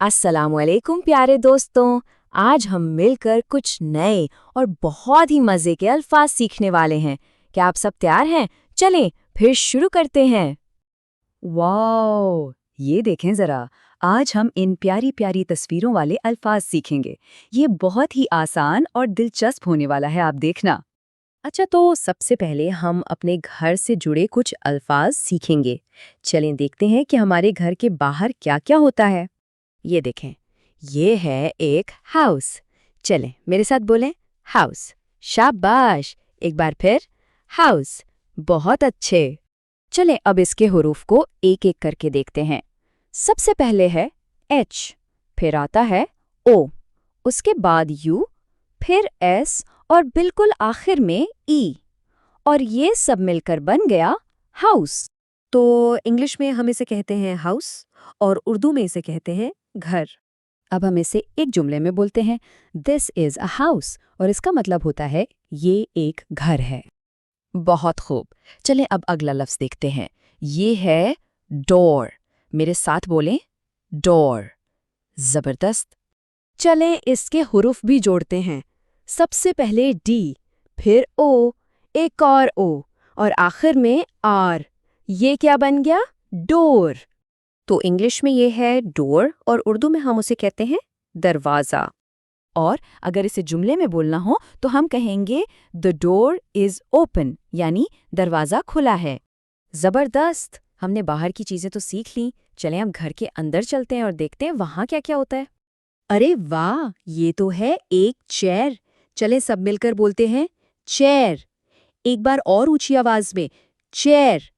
अस्सलाम वालेकुम प्यारे दोस्तों। आज हम मिलकर कुछ नए और बहुत ही मज़े के अल्फाज सीखने वाले हैं। क्या आप सब तैयार हैं? चलें फिर शुरू करते हैं। वाओ! ये देखें ज़रा, आज हम इन प्यारी प्यारी तस्वीरों वाले अल्फाज सीखेंगे। ये बहुत ही आसान और दिलचस्प होने वाला है, आप देखना। अच्छा, तो सबसे पहले हम अपने घर से जुड़े कुछ अल्फाज सीखेंगे। चलें देखते हैं कि हमारे घर के बाहर क्या-क्या होता है। ये देखें, ये है एक हाउस। चलें मेरे साथ बोलें हाउस। शाबाश, एक बार फिर हाउस। बहुत अच्छे। चलें अब इसके हुरूफ को एक एक करके देखते हैं। सबसे पहले है एच, फिर आता है ओ, उसके बाद यू, फिर एस और बिल्कुल आखिर में ई। और ये सब मिलकर बन गया हाउस। तो इंग्लिश में हम इसे कहते हैं हाउस और उर्दू में इसे कहते हैं घर। अब हम इसे एक जुमले में बोलते हैं, दिस इज अ हाउस, और इसका मतलब होता है ये एक घर है। बहुत खूब। चलें अब अगला लफ्ज देखते हैं। ये है डोर। मेरे साथ बोलें डोर। जबरदस्त। चलें इसके हुरूफ भी जोड़ते हैं। सबसे पहले डी, फिर ओ, एक और आखिर में आर। ये क्या बन गया? डोर। तो इंग्लिश में ये है डोर और उर्दू में हम उसे कहते हैं दरवाज़ा। और अगर इसे जुमले में बोलना हो तो हम कहेंगे द डोर इज ओपन, यानी दरवाज़ा खुला है। ज़बरदस्त। हमने बाहर की चीज़ें तो सीख ली। चलें अब घर के अंदर चलते हैं और देखते हैं वहाँ क्या क्या होता है। अरे वाह, ये तो है एक चेयर। चलें सब मिलकर बोलते हैं चेयर। एक बार और ऊंची आवाज में चेयर।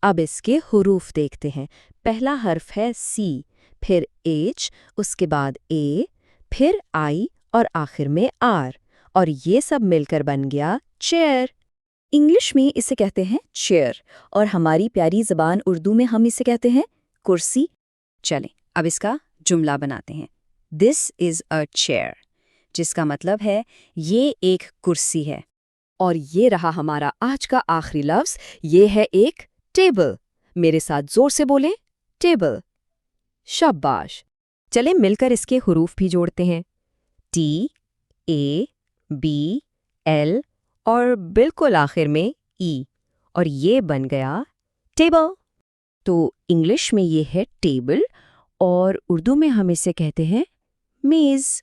अब इसके हुरूफ देखते हैं। पहला हर्फ है सी, फिर एच, उसके बाद ए, फिर आई और आखिर में आर। और ये सब मिलकर बन गया चेयर। इंग्लिश में इसे कहते हैं चेयर और हमारी प्यारी ज़बान उर्दू में हम इसे कहते हैं कुर्सी। चलें अब इसका जुमला बनाते हैं। दिस इज़ अ चेयर, जिसका मतलब है ये एक कुर्सी है। और ये रहा हमारा आज का आखिरी लफ्ज़, ये है एक टेबल। मेरे साथ जोर से बोलें टेबल। शाबाश। चलें मिलकर इसके हुरूफ भी जोड़ते हैं। टी, ए, बी, एल और बिल्कुल आखिर में ई। और ये बन गया टेबल। तो इंग्लिश में ये है टेबल और उर्दू में हम इसे कहते हैं मेज़।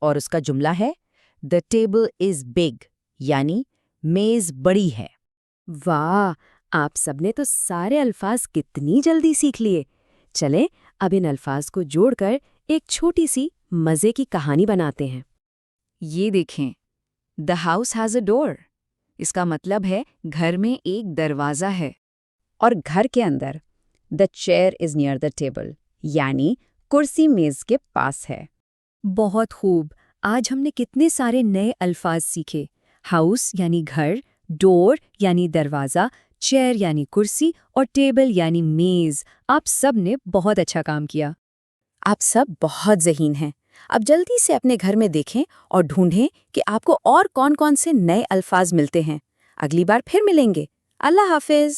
और उसका जुमला है द टेबल इज़ बिग, यानी मेज़ बड़ी है। वाह, आप सबने तो सारे अल्फाज कितनी जल्दी सीख लिए। चलें अब इन अल्फाज को जोड़कर एक छोटी सी मज़े की कहानी बनाते हैं। ये देखें, the house has a door. इसका मतलब है घर में एक दरवाज़ा है। और घर के अंदर the chair is near the table, यानी कुर्सी मेज़ के पास है। बहुत खूब। आज हमने कितने सारे नए अल्फाज सीखे। हाउस यानी घर, डोर यानी दरवाज़ा, चेयर यानी कुर्सी और टेबल यानी मेज़। आप सब ने बहुत अच्छा काम किया। आप सब बहुत ज़हीन हैं। अब जल्दी से अपने घर में देखें और ढूंढें कि आपको और कौन-कौन से नए अल्फाज मिलते हैं। अगली बार फिर मिलेंगे। अल्लाह हाफ़िज़।